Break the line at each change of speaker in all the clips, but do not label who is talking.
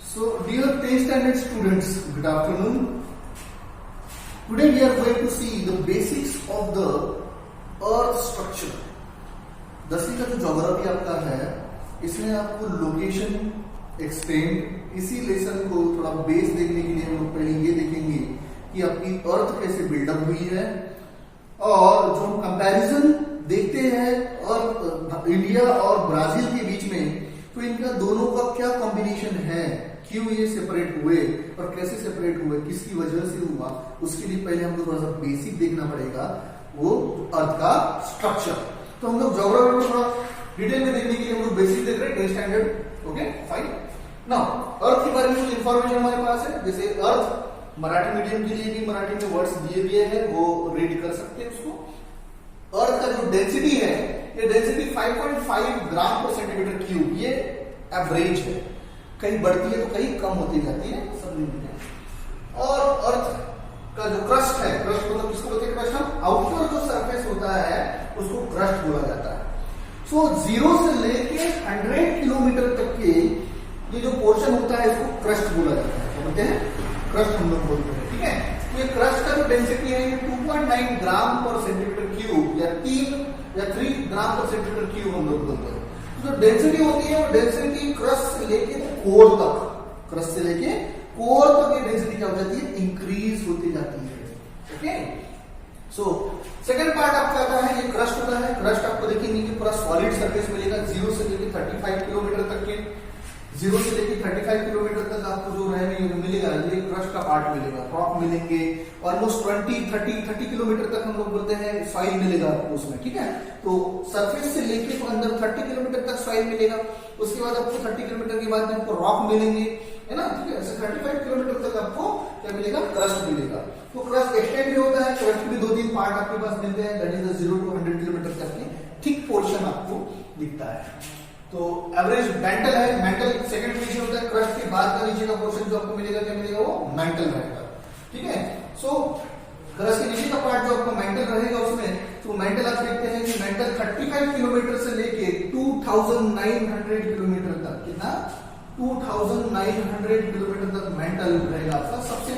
So, dear 10th standard students, good afternoon. Today we are going to see the basics of the earth structure. 10वीं का जो geography आपका है, इसमें आपको लोकेशन, एक्सटेंट, इसी लेसन को थोड़ा बेस देखने के लिए हम लोग पहले ये देखेंगे कि आपकी अर्थ कैसे बिल्डअप हुई है, और जो हम कंपैरिजन देखते हैं अर्थ इंडिया और ब्राजील के बीच में, तो इनका दोनों का क्या कॉम्बिनेशन है, क्यों ये सेपरेट हुए और कैसे सेपरेट हुए, किसकी वजह से हुआ, उसके लिए पहले हमको थोड़ा सा बेसिक देखना पड़ेगा, वो अर्थ का स्ट्रक्चर। तो हम लोग ज्योग्राफी में थोड़ा डिटेल में देखने के लिए हम लोग बेसिक देख रहे हैं, 10th standard. Okay fine. Now earth के बारे में कुछ इंफॉर्मेशन हमारे पास है, जैसे अर्थ मराठी मीडियम के लिए भी मराठी में वर्ड्स दिए गए हैं, वो रीड कर सकते हैं उसको। अर्थ का जो डेंसिटी है, ये डेंसिटी 5.5 ग्राम पर सेंटीमीटर क्यूब, ये एवरेज है, कहीं बढ़ती है तो कहीं कम होती जाती है, सब में। और अर्थ का जो क्रस्ट है, क्रस्ट मतलब किसको बोलते हैं क्रस्ट, हम आउटर जो सरफेस होता है उसको क्रस्ट बोला जाता है। सो 0 से लेके 100 किलोमीटर तक के ये जो पोर्शन होता है इसको क्रस्ट बोला जाता है, बोलते हैं क्रस्ट हम लोग बोलते हैं, ठीक है। तो ये क्रस्ट का जो डेंसिटी है ये 2.9 ग्राम पर सेंटीमीटर क्यूब या 3 ग्राम पर सेंटीमीटर क्यूब हम लोग बोलते हैं। जो डेंसिटी होती है वो डेंसिटी क्रस्ट से लेके कोर तक, क्रस्ट से लेके कोर तक ये डेंसिटी क्या हो जाती है, इंक्रीज होती जाती है। ओके, सो सेकंड पार्ट आपका आता है, ये क्रस्ट होता है। क्रस्ट आपको देखेंगे कि पूरा सॉलिड सरफेस मिलेगा, 0 से लेके 35 किलोमीटर तक के, 0 से लेके 35 किलोमीटर तक आपको जो मिलेगा, ये क्रस्ट का पार्ट मिलेगा, रॉक मिलेंगे, ऑलमोस्ट 30 किलोमीटर तक हम लोग बोलते हैं सॉइल मिलेगा आपको उसमें, ठीक है। तो सरफेस से लेके तो अंदर 30 किलोमीटर तक सॉइल मिलेगा, उसके बाद आपको 30 किलोमीटर के बाद आपको रॉक मिलेंगे, है ना, ठीक है। 35 किलोमीटर तक आपको क्या मिलेगा, क्रस्ट मिलेगा। तो क्रस्ट एक्सटेंड भी होता है, क्रस्ट भी 2-3 पार्ट आपके पास मिलते हैं, दैट इज 0 to 100 किलोमीटर तक के थिक पोर्शन आपको दिखता है। तो एवरेज मेंटल है, मेंटल सेकंड पोजीशन होता है, क्रस्ट के बाद का नीचे का पोर्शन जो आपको मिलेगा क्या मिलेगा, वो मेंटल रहेगा, ठीक है। सो क्रस्ट के नीचे का पार्ट जो आपको मेंटल रहेगा उसमें, तो मेंटल आप देखते हैं कि मेंटल 35 किलोमीटर से लेके 2900 किलोमीटर तक, कितना 2900 किलोमीटर तक मेंटल रहेगा आपका, सबसे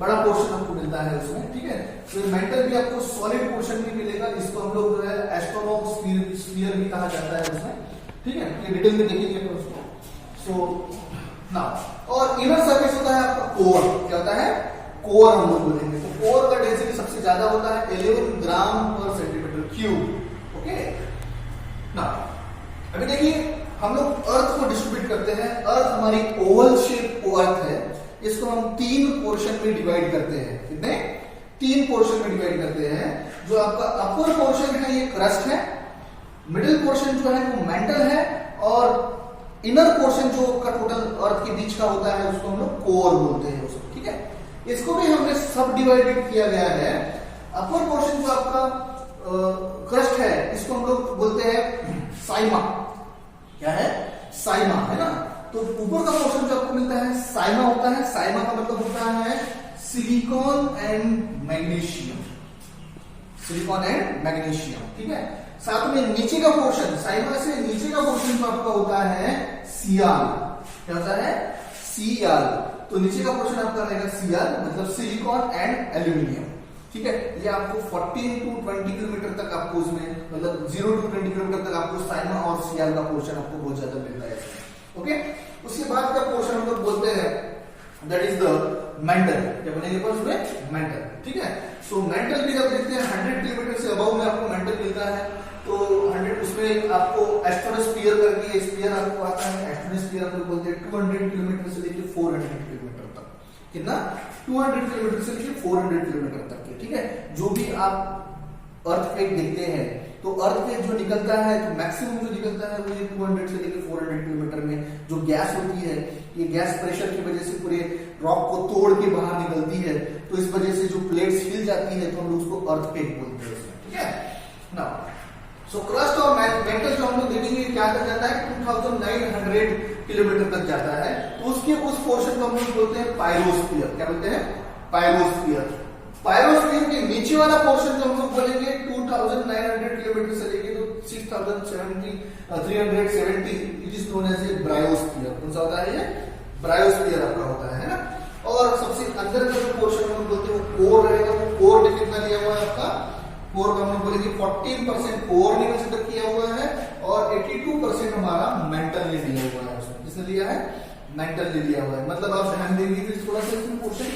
बड़ा पोर्शन आपको मिलता है उसमें, ठीक है। तो मेंटल भी आपको सॉलिड पोर्शन भी मिलेगा, इसको हम लोग जो है एस्ट्रोनोस्फीयर भी कहा जाता है उसमें, ठीक है। ये डिटेल में देखेंगे अपन उसको। सो नाउ और इनर सरफेस होता है आपका कोर, क्या होता है, कोर हम लोग बोलेंगे। तो कोर का डेंसिटी सबसे ज्यादा होता है 11 ग्राम पर सेंटीमीटर क्यूब। ओके, नाउ अभी देखिए हम लोग अर्थ को डिस्ट्रीब्यूट करते हैं। अर्थ हमारी ओवल शेप अर्थ है, इसको हम 3 पोर्शन में डिवाइड करते हैं, कितने 3 पोर्शन में डिवाइड करते हैं। जो आपका अपर पोर्शन है ये क्रस्ट है, मिडिल पोर्शन जो है वो मेंटल है, और इनर पोर्शन जो का टोटल अर्थ के बीच का होता है उसको हम लोग कोर बोलते हैं उसको, ठीक है। इसको भी हमने सब डिवाइडेड किया गया है। अपर पोर्शन जो आपका क्रस्ट है इसको हम लोग बोलते हैं साइमा, क्या है, साइमा, है ना। तो ऊपर का पोर्शन जो आपको मिलता है साइमा होता है, साइमा का मतलब होता है silicon and magnesium, silicon and magnesium, ठीक है। साथ में नीचे का पोर्शन, साइमा से नीचे का पोर्शन जो आपका होता है सियाल, क्या होता है, सियाल। तो नीचे का पोर्शन आपका रहेगा सियाल, मतलब सिलिकॉन एंड एल्यूमिनियम, ठीक है। ये आपको 14 to 20 किलोमीटर तक आपको उसमें, मतलब 0 to 20 किलोमीटर तक आपको साइमा और सियाल का पोर्शन आपको बहुत ज्यादा मिलता है, ओके। उसके बाद का पोर्शन हम लोग बोलते हैं दैट इज द मेंटल, क्या बनेगा पर उसमें मेंटल, ठीक है। सो मेंटल भी जब देखते हैं 100 किलोमीटर से अबव में आपको मेंटल मिलता है, तो 100 उसमें आपको एस्ट्रोनोस्फीयर करके स्फीयर आपको आता है, एस्ट्रोनोस्फीयर हम लोग बोलते हैं 200 किलोमीटर से लेकर 400 किलोमीटर तक, कितना 200 किलोमीटर से लेकर 400 किलोमीटर तक के, ठीक है। जो भी आप अर्थक्वेक देखते हैं तो अर्थक्वेक जो निकलता है, तो मैक्सिमम जो निकलता है वो ये 200 से लेकर 400 किलोमीटर में जो गैस होती है, ये गैस प्रेशर की वजह से पूरे रॉक को तोड़ के बाहर निकलती है, तो इस वजह से जो प्लेट्स हिल जाती है तो हम लोग उसको अर्थक्वेक बोलते हैं, ठीक है ना। सो क्रस्ट और मेंटल जो हम लोग देखेंगे क्या कर जाता है, 2900 किलोमीटर तक जाता है, तो उसके उस पोर्शन को हम लोग बोलते हैं पायरोस्फीयर, क्या बोलते हैं, पायरोस्फीयर। पायरोस्फीयर के नीचे वाला पोर्शन जो हम लोग बोलेंगे 2900 किलोमीटर से लेके तो 6070 370 it is known as a biosphere. कौन सा होता है ये, ब्रायोस्फीयर आपका होता है ना। और सबसे अंदर का जो पोर्शन हम बोलते हैं वो कोर रहेगा। वो कोर में कितना लिया हुआ है आपका, कोर का हम बोलेंगे 14% कोर ने कंसिडर किया हुआ है और 82% हमारा मेंटल ने लिया हुआ है। उसमें किसने लिया है, मेंटल ने लिया हुआ है। मतलब आप ध्यान देंगे कि थोड़ा सा इसमें पोर्शन,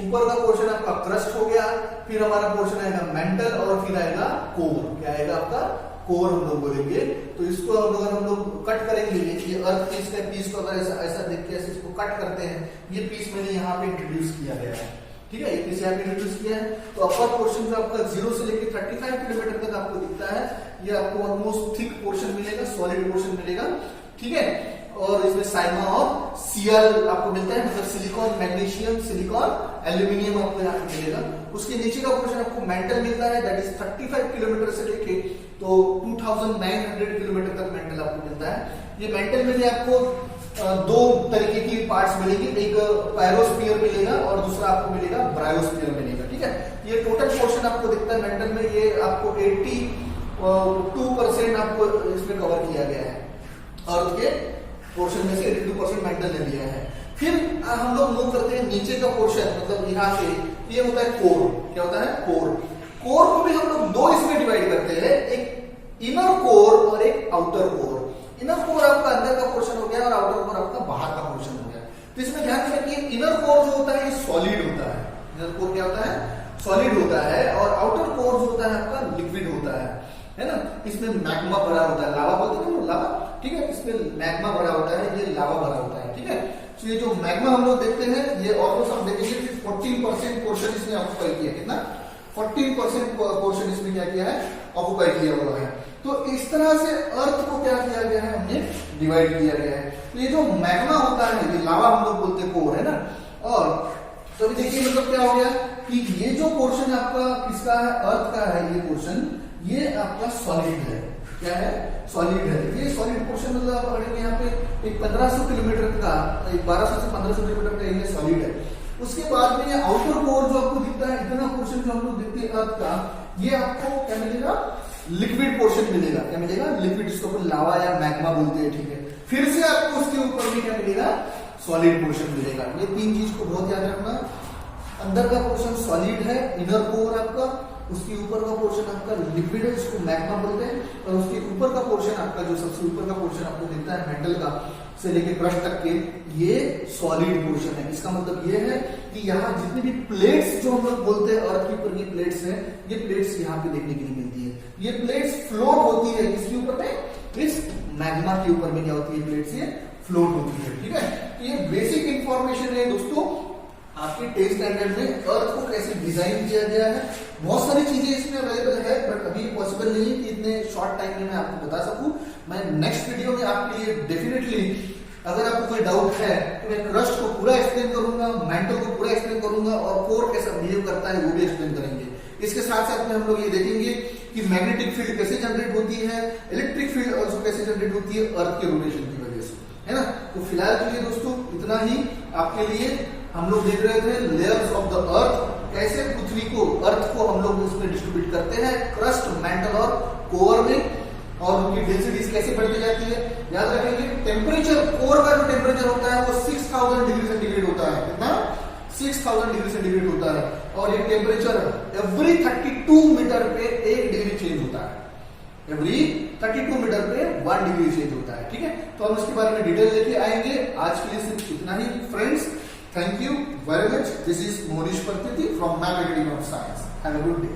ऊपर का पोर्शन आपका क्रस्ट हो गया, फिर हमारा पोर्शन आएगा मेंटल और फिर आएगा कोर। क्या आएगा आपका, कोर हम लोग बोलेंगे। तो इसको अगर हम लोग कट करेंगे, ये अर्थ पीस का पीस को अगर ऐसा देख के ऐसे इसको कट करते हैं, ये पीस मैंने यहाँ पे इंट्रोड्यूस किया गया है, ठीक है, ये पीस यहाँ पे इंट्रोड्यूस किया है। तो अपर पोर्शन जो आपका 0 से लेकर 35 किलोमीटर तक आपको दिखता है, ये आपको ऑलमोस्ट थिक पोर्शन मिलेगा, सॉलिड पोर्शन मिलेगा, ठीक है। और इसमें साइमा और सीएल आपको मिलता है, मतलब सिलिकॉन, मैग्नीशियम, सिलिकॉन, एल्यूमिनियम आपको यहाँ पे मिलेगा। उसके नीचे का पोर्शन आपको मेंटल मिलता है, दैट इज 35 किलोमीटर से लेके तो 2900 किलोमीटर तक मेंटल आपको मिलता है। ये मेंटल में भी आपको दो तरीके की पार्ट्स मिलेंगे, एक पैरोस्फीयर मिलेगा और दूसरा आपको मिलेगा ब्रायोस्फीयर मिलेगा, ठीक है। ये टोटल पोर्शन आपको दिखता है मेंटल में, ये आपको 82% आपको इसमें कवर किया गया है अर्थ के पोर्शन में से 82% मेंटल ने लिया है। फिर हम लोग मूव करते हैं नीचे का पोर्शन, मतलब यहाँ से ये होता है कोर। क्या होता है, कोर। कोर को भी हम लोग दो इसमें डिवाइड करते हैं, एक इनर कोर और एक आउटर कोर। इनर कोर आपका अंदर का पोर्शन हो गया और आउटर कोर आपका बाहर का पोर्शन हो गया। तो इसमें ध्यान रखिए, इनर कोर जो होता है ये सॉलिड होता है। इनर कोर क्या होता है, सॉलिड होता है, और आउटर कोर जो होता है आपका लिक्विड होता है ना। इसमें मैग्मा भरा होता है, लावा बोलते हैं लावा, ठीक है। इसमें मैग्मा भरा होता है, ये लावा भरा होता है, ठीक है। तो ये जो मैग्मा हम लोग देखते हैं, ये ऑलमोस्ट हम देखेंगे 14% पोर्शन इसने ऑक्यूपाई किया। कितना, 14% पोर्शन इसमें क्या किया है, ऑक्यूपाई किया हुआ है। तो इस तरह से अर्थ को क्या किया गया है, हमने डिवाइड किया गया है। तो ये जो मैग्मा होता है, ये लावा हम लोग बोलते हैं, कोर है ना। और तो अभी देखिए मतलब क्या हो गया कि ये जो पोर्शन आपका किसका है, अर्थ का है, ये पोर्शन ये आपका सॉलिड है। क्या है, सॉलिड है। ये सॉलिड पोर्शन मतलब आप पढ़ेंगे यहाँ पे एक 1500 किलोमीटर का, एक 1200 से 1500 किलोमीटर का एरिया सॉलिड है। उसके बाद में ये आउटर कोर जो आपको दिखता है, इतना पोर्शन जो हम लोग देखते हैं अर्थ का, ये आपको क्या मिलेगा, लिक्विड पोर्शन मिलेगा। क्या मिलेगा, लिक्विड, जिसको लावा या मैग्मा बोलते हैं, ठीक है। फिर से आपको उसके ऊपर में क्या मिलेगा, सॉलिड पोर्शन मिलेगा। ये तीन चीज को बहुत याद रखना। अंदर का पोर्शन सॉलिड है, इनर कोर आपका, उसके ऊपर का पोर्शन आपका लिक्विड है, जिसको मैग्मा बोलते हैं, और उसके ऊपर का पोर्शन आपका जो सबसे ऊपर का पोर्शन आपको दिखता है मेटल का से लेके क्रस्ट तक के, ये सॉलिड पोर्शन है। इसका मतलब ये है कि यहाँ जितनी भी प्लेट्स जो हम लोग बोलते हैं अर्थ के ऊपर की प्लेट्स हैं, ये प्लेट्स यहाँ पे देखने के लिए मिलती है। ये प्लेट्स फ्लोट होती है किसके ऊपर में, इस मैग्मा के ऊपर में क्या होती है, प्लेट्स ये फ्लोट होती है, ठीक है। तो ये बेसिक इंफॉर्मेशन है दोस्तों आपके टेस्ट स्टैंडर्ड में अर्थ को कैसे डिजाइन किया गया है। बहुत सारी चीजें इसमें अवेलेबल है, बट अभी पॉसिबल नहीं है कि इतने शॉर्ट टाइम में मैं आपको बता सकूं। मैं नेक्स्ट वीडियो में आपके लिए डेफिनेटली, अगर आपको कोई डाउट है तो मैं क्रस्ट को पूरा एक्सप्लेन करूंगा, मेंटल को पूरा एक्सप्लेन करूंगा, और कोर कैसा बिहेव करता है वो भी एक्सप्लेन करेंगे। इसके साथ साथ में हम लोग ये देखेंगे कि मैग्नेटिक फील्ड कैसे जनरेट होती है, इलेक्ट्रिक फील्ड ऑल्सो कैसे जनरेट होती है अर्थ के रोटेशन की वजह से, है ना। तो फिलहाल के लिए दोस्तों इतना ही आपके लिए। हम लोग देख रहे थे लेयर्स ऑफ द अर्थ, कैसे पृथ्वी को, अर्थ को हम लोग उसमें डिस्ट्रीब्यूट करते हैं क्रस्ट, मेंटल और कोर में, और उनकी डेंसिटीज कैसे बढ़ती जाती है। याद रखेंगे टेम्परेचर, कोर का जो टेम्परेचर होता है वो 6000 डिग्री सेंटीग्रेड होता है। कितना, 6000 डिग्री सेंटीग्रेड होता है। और ये टेम्परेचर एवरी 32 मीटर पे 1 डिग्री चेंज होता है। एवरी 32 मीटर पे 1 डिग्री चेंज होता है, ठीक है। तो हम इसके बारे में डिटेल लेके आएंगे। आज के लिए सिर्फ इतना ही friends. Thank you very much. This is Monish Partiti from Math Academy of Science. Have a good day.